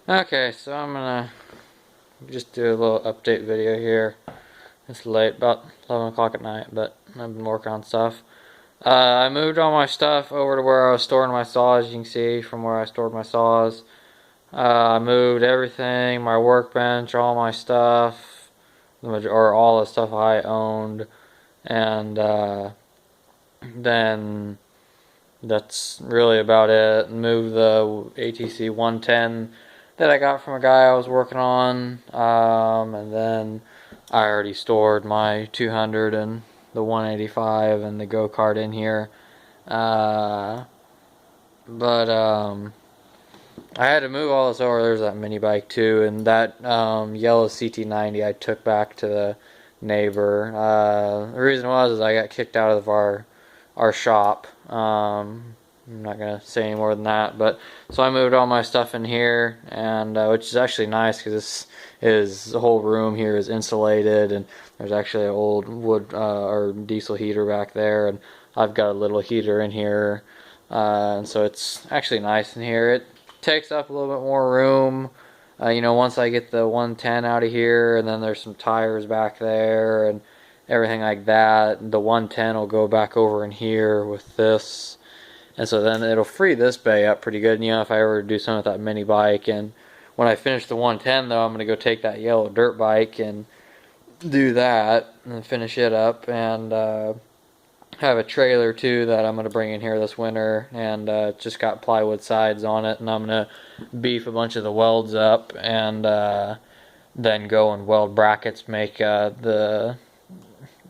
Okay, so I'm gonna just do a little update video here. It's late, about 11 o'clock at night, but I've been working on stuff. I moved all my stuff over to where I was storing my saws, you can see from where I stored my saws. I moved everything, my workbench, all my stuff, or all the stuff I owned, and then that's really about it. Moved the ATC 110 that I got from a guy I was working on, and then I already stored my 200 and the 185 and the go-kart in here. Uh, but I had to move all this over. There's that mini bike too, and that yellow CT90 I took back to the neighbor. The reason was is I got kicked out of our shop. I'm not gonna say any more than that, but so I moved all my stuff in here, and which is actually nice because this is the whole room here is insulated, and there's actually an old wood or diesel heater back there, and I've got a little heater in here, and so it's actually nice in here. It takes up a little bit more room. Once I get the 110 out of here, and then there's some tires back there and everything like that, the 110 will go back over in here with this. And so then it'll free this bay up pretty good. And, if I ever do something with that mini bike, and when I finish the 110 though, I'm going to go take that yellow dirt bike and do that and finish it up, and have a trailer too that I'm going to bring in here this winter, and just got plywood sides on it, and I'm going to beef a bunch of the welds up, and then go and weld brackets, make the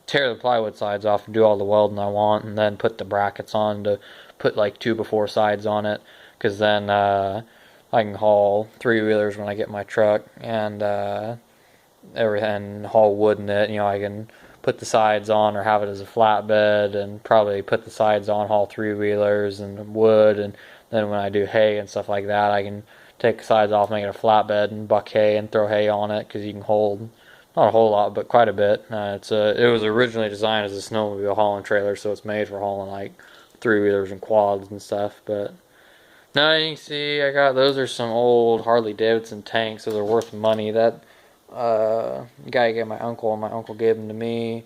tear the plywood sides off and do all the welding I want, and then put the brackets on to put like 2x4 sides on it, because then I can haul 3-wheelers when I get my truck, and everything, haul wood in it. I can put the sides on or have it as a flatbed, and probably put the sides on, haul 3-wheelers and wood, and then when I do hay and stuff like that, I can take the sides off, make it a flatbed, and buck hay and throw hay on it, because you can hold not a whole lot, but quite a bit. It was originally designed as a snowmobile hauling trailer, so it's made for hauling like 3-wheelers and quads and stuff. But now you can see I got, those are some old Harley Davidson tanks. Those are worth money. That guy gave my uncle, and my uncle gave them to me.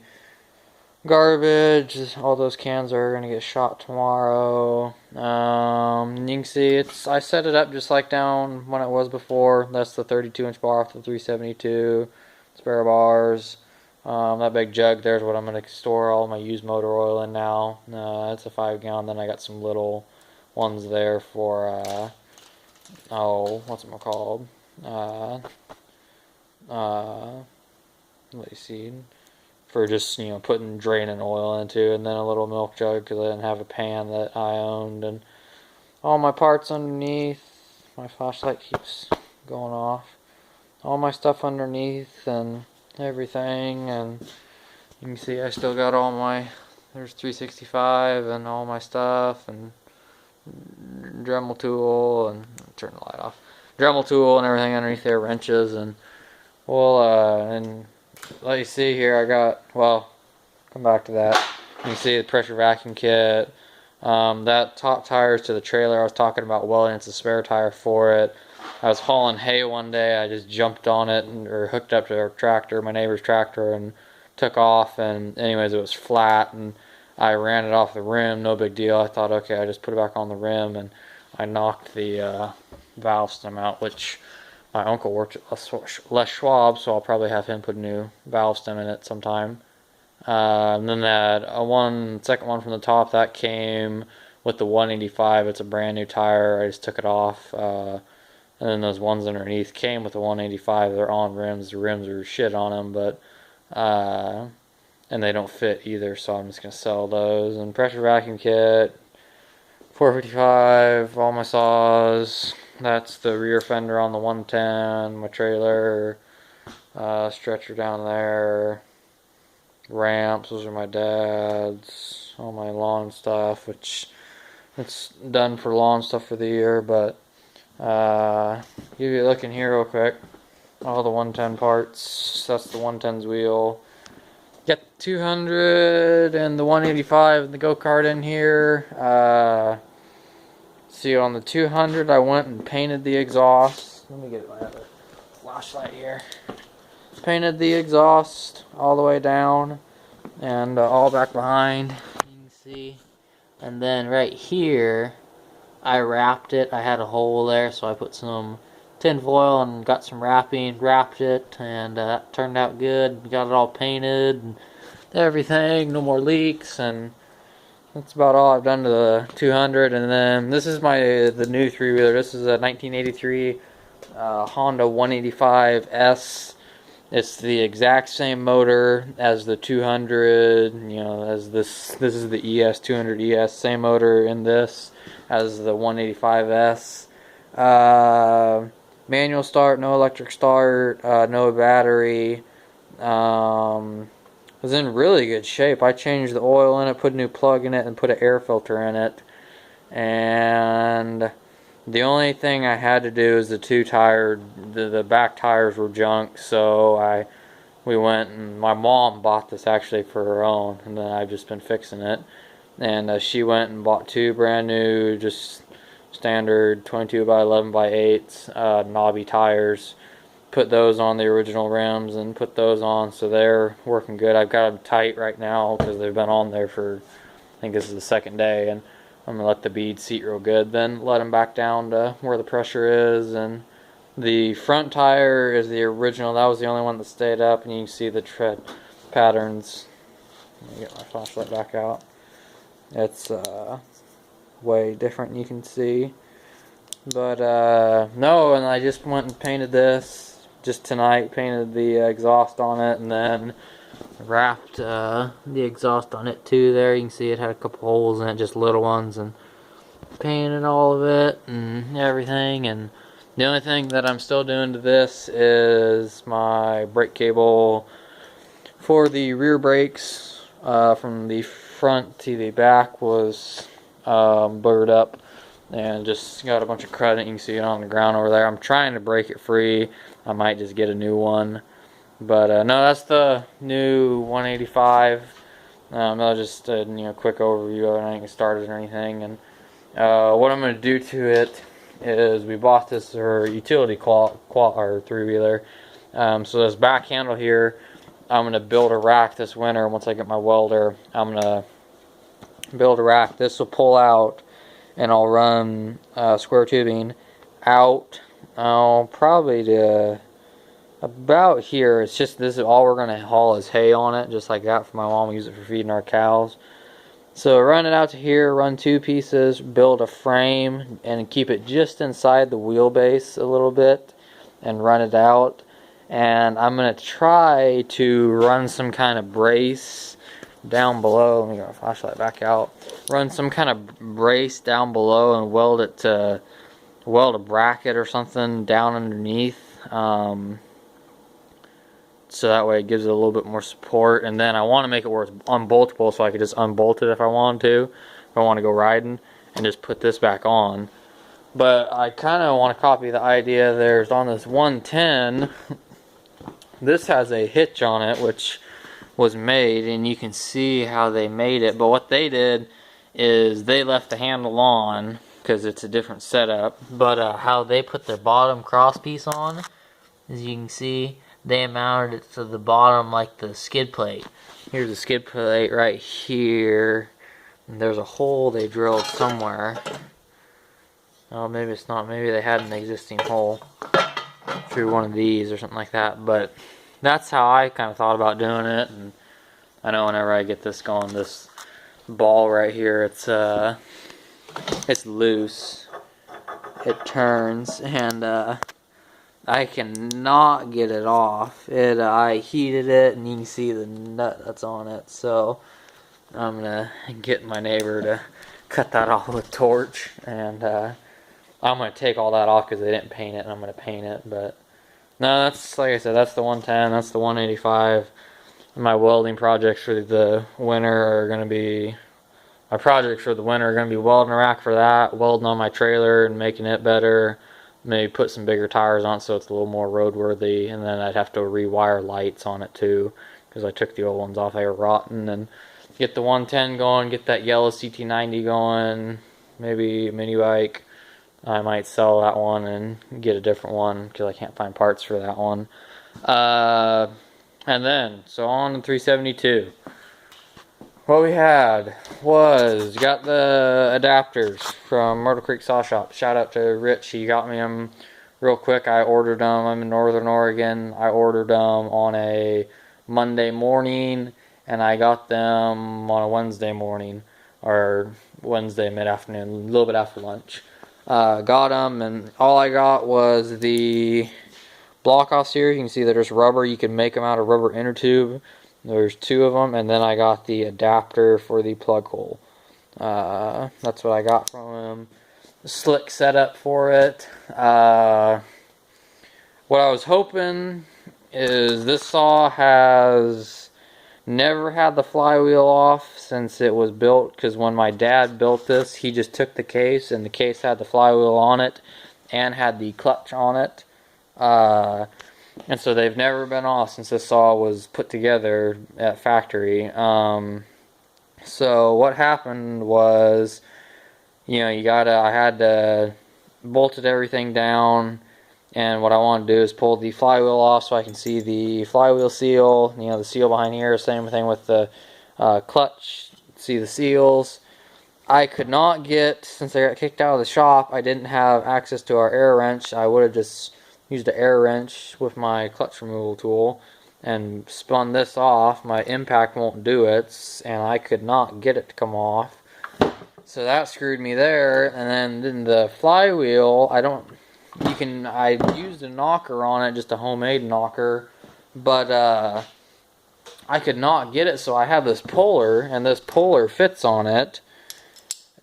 Garbage. All those cans are gonna get shot tomorrow. You can see I set it up just like down when it was before. That's the 32-inch bar off the 372. Spare bars. That big jug there is what I'm going to store all my used motor oil in now. It's a 5-gallon. Then I got some little ones there for, what's it called? Let me see. For just, putting draining oil into, and then a little milk jug because I didn't have a pan that I owned, and all my parts underneath. My flashlight keeps going off. All my stuff underneath and everything, and you can see I still got there's 365 and all my stuff, and Dremel tool, and turn the light off, Dremel tool and everything underneath there, wrenches, and and let you see here, I got, come back to that. You can see the pressure vacuum kit. That top tire is to the trailer I was talking about welding. It's a spare tire for it. I was hauling hay one day. I just jumped on it or hooked up to our tractor, my neighbor's tractor, and took off. And anyways, it was flat, and I ran it off the rim. No big deal. I thought, okay, I just put it back on the rim, and I knocked the valve stem out, which my uncle worked at Les Schwab, so I'll probably have him put a new valve stem in it sometime. And then that second one from the top, that came with the 185. It's a brand new tire. I just took it off. And then those ones underneath came with the 185. They're on rims. The rims are shit on them, but and they don't fit either. So I'm just gonna sell those. And pressure vacuum kit, 455. All my saws. That's the rear fender on the 110. My trailer, stretcher down there. Ramps, those are my dad's. All my lawn stuff, which it's done for lawn stuff for the year, but give you a look in here real quick. All the 110 parts. That's the 110's wheel. Got the 200 and the 185 and the go-kart in here. See, on the 200 I went and painted the exhaust. Let me get my other flashlight here. Painted the exhaust all the way down and all back behind. You can see. And then right here, I wrapped it. I had a hole there, so I put some tin foil and got some wrapping, wrapped it, and that turned out good. Got it all painted and everything, no more leaks, and that's about all I've done to the 200. And then this is the new three-wheeler. This is a 1983 Honda 185S. It's the exact same motor as the 200, you know, as this is the ES 200 ES, same motor in this as the 185S. Manual start, no electric start, no battery. Was in really good shape. I changed the oil in it, put a new plug in it, and put an air filter in it. And the only thing I had to do is the back tires were junk, so we went and my mom bought this actually for her own, and then I've just been fixing it. And she went and bought two brand new, just standard 22 by 11 by 8 knobby tires. Put those on the original rims and put those on, so they're working good. I've got them tight right now because they've been on there for, I think this is the second day, and I'm going to let the beads seat real good, then let them back down to where the pressure is. And the front tire is the original. That was the only one that stayed up, and you can see the tread patterns. Let me get my flashlight back out. It's way different, you can see. But no, and I just went and painted this just tonight, painted the exhaust on it, and then wrapped the exhaust on it too. There you can see it had a couple holes in it, just little ones, and painted all of it and everything. And the only thing that I'm still doing to this is my brake cable for the rear brakes, from the front to the back was boogered up and just got a bunch of crud. You can see it on the ground over there. I'm trying to break it free. I might just get a new one. But no, that's the new 185. That was just a quick overview. I didn't get started or anything. And what I'm going to do to it is we bought this utility or three-wheeler. So this back handle here, I'm going to build a rack this winter. Once I get my welder, I'm going to build a rack. This will pull out, and I'll run square tubing out. Probably to about here. It's just, this is all we're going to haul is hay on it, just like that for my mom. We use it for feeding our cows. So run it out to here, run two pieces, build a frame, and keep it just inside the wheelbase a little bit, and run it out. And I'm going to try to run some kind of brace down below. Let me get my flashlight back out. Run some kind of brace down below and weld a bracket or something down underneath. So that way it gives it a little bit more support. And then I want to make it where it's unboltable, so I could just unbolt it if I wanted to, if I want to go riding, and just put this back on. But I kind of want to copy the idea. There's on this 110, this has a hitch on it, which was made, and you can see how they made it. But what they did is they left the handle on because it's a different setup. But how they put their bottom cross piece on, as you can see, they mounted it to the bottom like the skid plate. Here's the skid plate right here, and there's a hole they drilled somewhere. Oh, maybe it's not. Maybe they had an existing hole through one of these or something like that. But that's how I kind of thought about doing it. And I know whenever I get this going, this ball right here, it's loose. It turns, and I cannot get it off. I heated it, and you can see the nut that's on it. So I'm gonna get my neighbor to cut that off with a torch, and I'm gonna take all that off because they didn't paint it, and I'm gonna paint it. But no, that's, like I said, that's the 110, that's the 185. My welding projects for the winter are gonna be, welding a rack for that, welding on my trailer and making it better. Maybe put some bigger tires on it so it's a little more roadworthy, and then I'd have to rewire lights on it too, because I took the old ones off, they were rotten. And get the 110 going, get that yellow CT90 going, maybe a mini bike, I might sell that one and get a different one because I can't find parts for that one. And then, so on to 372. What we had was, got the adapters from Myrtle Creek Saw Shop. Shout out to Rich, he got me them real quick. I ordered them, I'm in Northern Oregon. I ordered them on a Monday morning, and I got them on a Wednesday morning, or Wednesday mid-afternoon, a little bit after lunch. Got them, and all I got was the block off series. You can see that there's rubber, you can make them out of rubber inner tube. There's 2 of them, and then I got the adapter for the plug hole. That's what I got from him. Slick setup for it. What I was hoping is, this saw has never had the flywheel off since it was built, because when my dad built this, he just took the case, and the case had the flywheel on it and had the clutch on it. And so they've never been off since this saw was put together at factory. So what happened was, you know, I had to bolted everything down, and what I want to do is pull the flywheel off so I can see the flywheel seal, you know, the seal behind here. Same thing with the clutch, see the seals. I could not get, since I got kicked out of the shop, I didn't have access to our air wrench. I would have just used an air wrench with my clutch removal tool and spun this off. My impact won't do it, and I could not get it to come off. So that screwed me there. And then the flywheel, I used a knocker on it, just a homemade knocker, but I could not get it, so I have this puller, and this puller fits on it.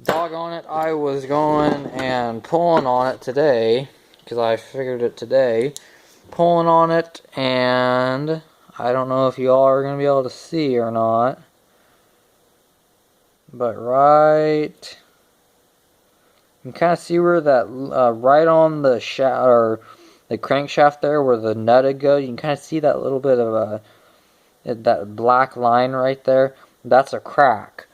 Doggone it, I was going and pulling on it today, because I figured it today, pulling on it, and I don't know if you all are going to be able to see or not, but right, you can kind of see where that, right on the shaft, or the crankshaft there, where the nut would go, you can kind of see that little bit of that black line right there. That's a crack.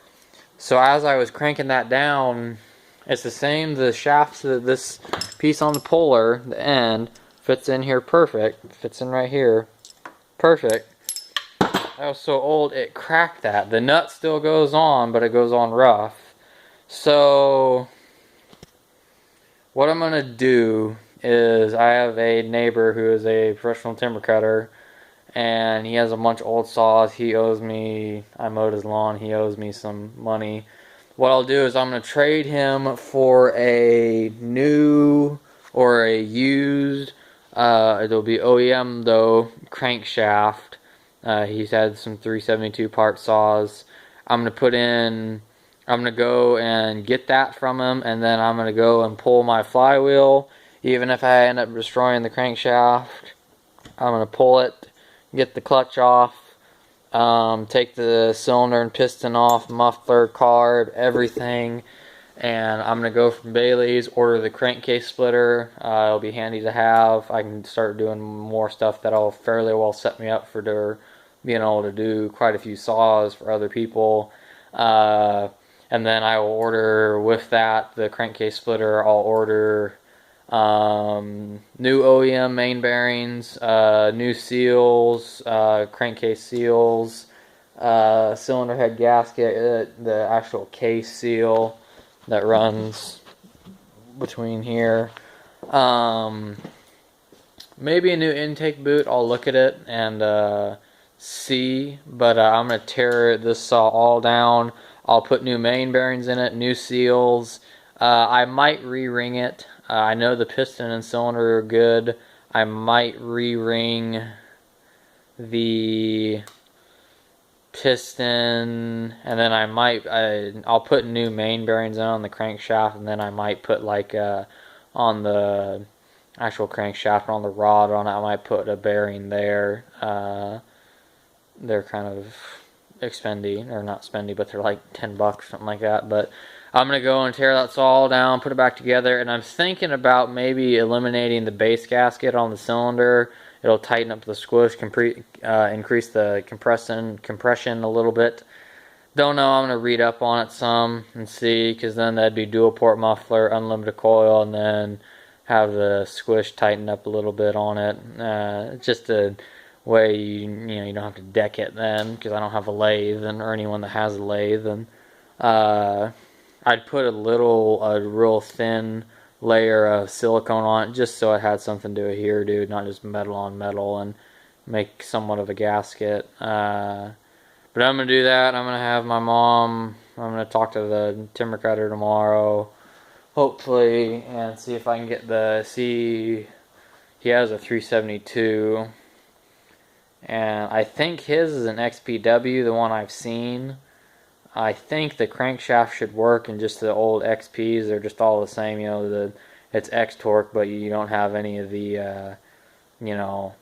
So as I was cranking that down, it's the same, the shafts of this piece on the puller, the end, fits in here perfect. Fits in right here. Perfect. That was so old, it cracked that. The nut still goes on, but it goes on rough. So what I'm going to do is, I have a neighbor who is a professional timber cutter, and he has a bunch of old saws. He owes me, I mowed his lawn, he owes me some money. What I'll do is I'm going to trade him for a new or a used, it'll be OEM though, crankshaft. He's had some 372 part saws. I'm going to go and get that from him, and then I'm going to go and pull my flywheel. Even if I end up destroying the crankshaft, I'm going to pull it, get the clutch off, take the cylinder and piston off, muffler, carb, everything, and I'm going to go from Bailey's, order the crankcase splitter. It'll be handy to have. I can start doing more stuff that'll fairly well set me up for being able to do quite a few saws for other people. And then I will order, with that, the crankcase splitter, I'll order new OEM main bearings, new seals, crankcase seals, cylinder head gasket, the actual case seal that runs between here. Maybe a new intake boot. I'll look at it and see, but I'm going to tear this saw all down. I'll put new main bearings in it, new seals. I might re-ring it. I know the piston and cylinder are good. I might re-ring the piston, and then I'll put new main bearings in on the crankshaft, and then I might put like on the actual crankshaft, on the rod on it, I might put a bearing there. They're kind of expendy, or not spendy, but they're like $10, something like that. But I'm going to go and tear that saw all down, put it back together, and I'm thinking about maybe eliminating the base gasket on the cylinder. It'll tighten up the squish, increase the compression a little bit. Don't know. I'm gonna read up on it some and see, because then that'd be dual port muffler, unlimited coil, and then have the squish tightened up a little bit on it. Just a way you don't have to deck it then, because I don't have a lathe, and or anyone that has a lathe, and uh, I'd put a real thin layer of silicone on it, just so it had something to adhere to, not just metal on metal, and make somewhat of a gasket. But I'm gonna do that. I'm gonna have my mom. I'm gonna talk to the timber cutter tomorrow, hopefully, and see if I can get the see. He has a 372, and I think his is an XPW, the one I've seen. I think the crankshaft should work, and just the old XPs, they're just all the same. It's X torque, but you don't have any of the you know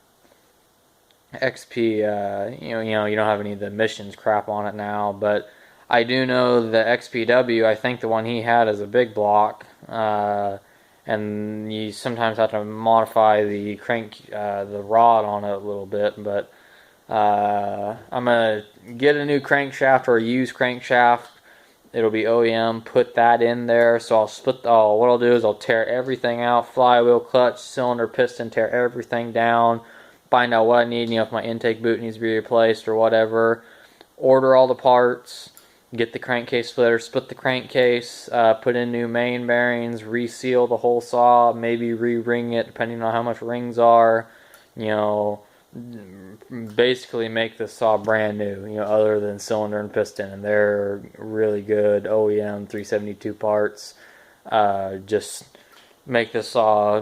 XP, you don't have any of the emissions crap on it now. But I do know the XPW. I think the one he had is a big block, and you sometimes have to modify the the rod on it a little bit. But I'm gonna get a new crankshaft or a used crankshaft. It'll be OEM. Put that in there. So I'll split. What I'll do is I'll tear everything out: flywheel, clutch, cylinder, piston. Tear everything down. Find out what I need. If my intake boot needs to be replaced or whatever. Order all the parts. Get the crankcase splitter. Split the crankcase. Put in new main bearings. Reseal the whole saw. Maybe re-ring it depending on how much rings are. Basically make the saw brand new, other than cylinder and piston, and they're really good OEM 372 parts. Just make the saw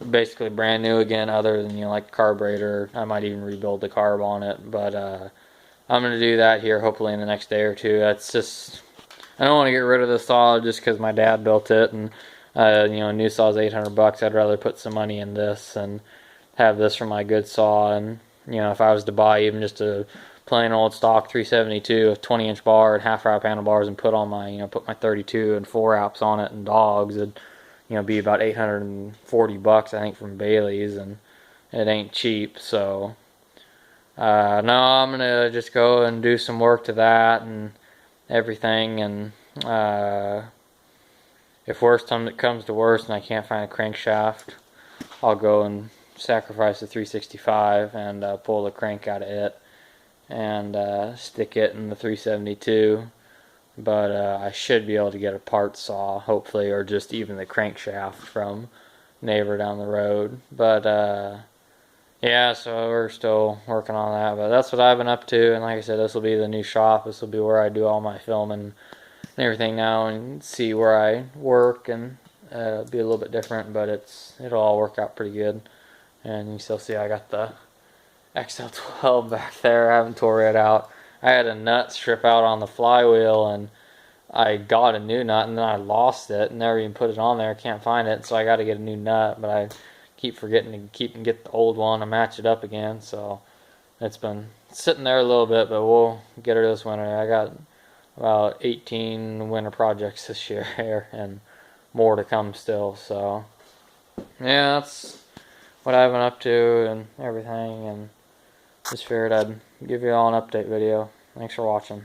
basically brand new again, other than like carburetor. I might even rebuild the carb on it, but I'm gonna do that here hopefully in the next day or two. That's just, I don't want to get rid of the saw just because my dad built it, and a new saw is $800. I'd rather put some money in this and have this for my good saw. And if I was to buy even just a plain old stock 372 with 20-inch bar and half wrap handlebars and put on my put my 32 and 4 wraps on it and dogs, it'd be about $840 I think from Bailey's, and it ain't cheap. So no, I'm gonna just go and do some work to that and everything, and if worst comes to worst and I can't find a crankshaft, I'll go and sacrifice the 365 and pull the crank out of it and stick it in the 372. But I should be able to get a part saw, hopefully, or just even the crankshaft from neighbor down the road. But yeah, so we're still working on that. But that's what I've been up to. And like I said, this will be the new shop. This will be where I do all my filming and everything now, and see where I work, and be a little bit different, but it'll all work out pretty good. And you still see I got the XL12 back there. I haven't tore it out. I had a nut strip out on the flywheel, and I got a new nut, and then I lost it and never even put it on there. Can't find it, so I got to get a new nut. But I keep forgetting to get the old one and match it up again. So it's been sitting there a little bit, but we'll get her this winter. I got about 18 winter projects this year and more to come still. So yeah, that's what I've been up to and everything, and just figured I'd give you all an update video. Thanks for watching.